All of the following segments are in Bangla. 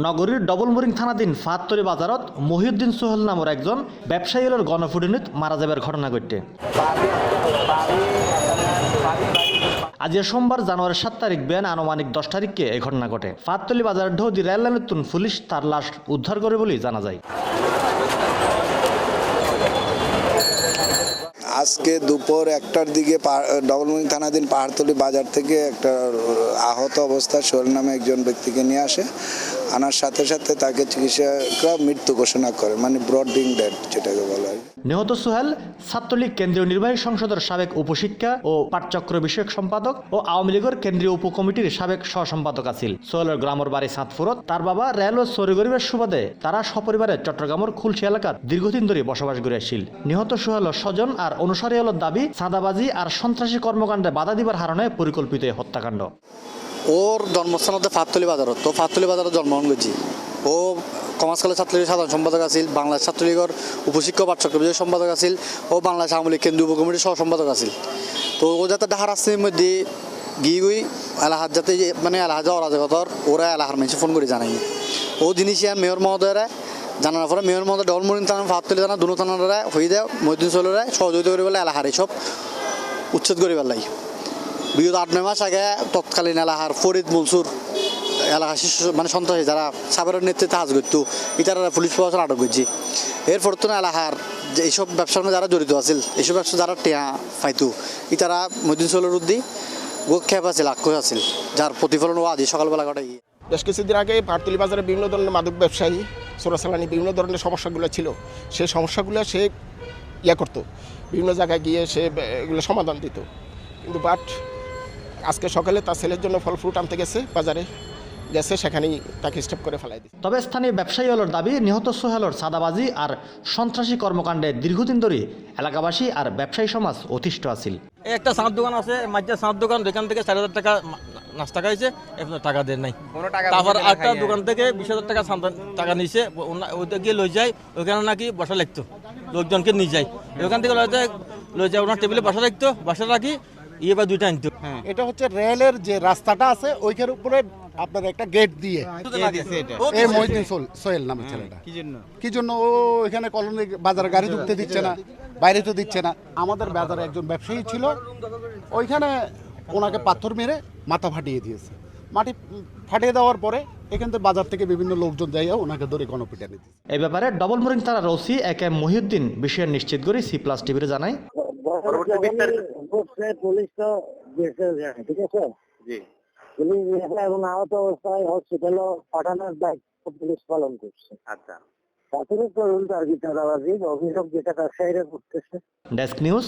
নগরীর ডবলমুরিং থানাধীন ফাহাত্তরি বাজারত মহিউদ্দিন সোহেল নামের একজন ব্যবসায়ীর গণফুটনিত মারা যাবার ঘটনা ঘটে। আজ সোমবার জানুয়ারি 7 তারিখ বেন আনুমানিক 10 তারিখকে এই ঘটনা ঘটে। ফাহাত্তলি বাজার ঢৌদি রেললাইনের পুলিশ তার লাশ উদ্ধার করে বলে জানা যায়। আজকে দুপুর 1টার দিকে ডবলমুরিং থানাধীন পাহাড়তলি বাজার থেকে একটা আহত অবস্থায় সোহেল নামে একজন ব্যক্তিকে নিয়ে আসে। আনার সাথে সাথে তাকে চিকিৎসকরা মৃত্যু ঘোষণা করে, মানে ব্রড বিং ডেড যেটাকে বলা হয়। নিহত সোহেল ছাত্রলীগ কেন্দ্রীয় নির্বাহী সংসদের সাবেক উপশিক্ষা ও পাঠচক্র বিষয়ক সম্পাদক ও আওয়ামী লীগের কেন্দ্রীয় উপকমিটির সাবেক সহসম্পাদক আছিল। সোহেলের গ্রামের বাড়ি সাতফুরত। তার বাবা রেলওয়ে চুরি গরিবের সুবাদে তারা সপরিবারে চট্টগ্রামের খুলশি এলাকার দীর্ঘদিন ধরে বসবাস করে আসছিল। নিহত সোহেলের স্বজন আর অনুসারী হল দাবি চাঁদাবাজি আর সন্ত্রাসী কর্মকাণ্ডে বাধা দিবার কারণে পরিকল্পিত হত্যাকাণ্ড। ওর জন্মস্থান হচ্ছে ফাহাত্তলি বাজারত। তো ফাহাত্তলি বাজারত জন্মগ্রহণ করছি। ও কমার্স কলেজ ছাত্রলীগের সাধারণ সম্পাদক আছিল, বাংলাদেশ ছাত্রলীগের উপশিক্ষক পাঠচক্র বিষয়ক সম্পাদক আছিল, ও বাংলাদেশ আওয়ামী লীগ কেন্দ্রীয় উপকমিটির সহ সম্পাদক আছিল। তো ও যাতে ডাহার রাস্তার মধ্যে গিয়ে গই এলাহার যাতে মানে এলাহা যাওয়ার অরাজকতার ওরা এলাহার মানুষ ফোন করে জানায়নি। ও জিনিস মেয়র মহোদয়রা জানানোর পরে মেয়র মহোদয় ডবলমুরিং থানা ফাহাত্তলি থানা দুনো থানারা হয়ে দেয় মহিউদ্দিন সোহেলরা সহযোগিতা করে বলে এলাহার এইসব উচ্ছেদ করে পেলাই। বিগত 8-9 মাস আগে তৎকালীন এলাহার ফরিদ মনসুর এলাকা শিশু মানে সন্ত্রাসী যারা সাবেরের নেতৃত্বে হাজ করতো ইতারা পুলিশ প্রশাসন আটক করছে। এরপর তো এলাহার যে এইসব ব্যবসার মধ্যে যারা জড়িত আছিল, এইসব ব্যবসা যারা টেয়া পাইতো ইতারা মহিউদ্দিন সোহেলের উদ্দি গোক্ষেপ আছিল, আক্রোশ আছিল, যার প্রতিফলন ও আজ সকালবেলা ঘটাই। বেশ কিছুদিন আগে পাহাড়তলি বাজারে বিভিন্ন ধরনের মাদক ব্যবসায়ী চোরাচালানি বিভিন্ন ধরনের সমস্যাগুলো ছিল। সেই সমস্যাগুলো সে করতো, বিভিন্ন জায়গায় গিয়ে সে এগুলো সমাধান দিত। কিন্তু আজকে সকালে তার ছেলের জন্য ফল ফ্রুট আনতে গেছে বাজারে, সেখানেই তাকে স্টপ করে ফেলাই দিচ্ছে। তবে স্থানীয় ব্যবসায়ী হলোর দাবি নিহত সোহেলর চাঁদাবাজি আর সন্ত্রাসী কর্মকাণ্ডে দীর্ঘদিন ধরে এলাকাবাসী আর ব্যবসায়ী সমাজ অতিষ্ঠ আছিল। একটা চাঁদ দোকান আছে, মাঝে চাঁদ দোকান, দোকান থেকে 4,000 টাকা নাস্তা খাইছে, এখন টাকা দেন নাই। তারপর একটা দোকান থেকে 20,000 টাকা টাকা নিছে, ওইটা গিয়ে লই যায়, ওইখানে নাকি বসা লাগতো, লোকজনকে নিয়ে যায়, ওইখান থেকে লই যায় ওনার টেবিলে বসা রাখতো, বসা রাখি ইয়ে বা 2টা আনতো। এটা হচ্ছে রেলের যে রাস্তাটা আছে ওইখানে উপরে আপনার একটা গেট দিয়ে এই মহিউদ্দিন সোহেল নামের ছেলেটা কি জন্য ও এখানে কলোনি বাজারে গাড়ি ঢুকতে দিচ্ছে না, বাইরে তো দিচ্ছে না। আমাদের বাজারে একজন ব্যবসায়ী ছিল, ওইখানে ওনাকে পাথর মেরে মাথা ফাটিয়ে দিয়েছে। মাটি ফাটিয়ে দেওয়ার পরে এখান থেকে বাজার থেকে বিভিন্ন লোকজন যাইয়া ওনাকে ধরে গণপিটানি দিয়েছে। এই ব্যাপারে ডবলমুরিং থানার ওসি একে মহিউদ্দিন বিষয়ে নিশ্চিত করে C+ টিভির জানায়, পুলিশ তো ঠিক আছে, পুলিশ এবং আহত অবস্থায় হসপিটালে পাঠানোর দায়িত্ব পুলিশ পালন করছে। আচ্ছা, প্রাথমিক তদন্ত আর কি চাঁদাবাজি অভিযোগ যেটা ব্যবসায়ীরা করতেছে। Desk news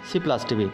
C+ TV.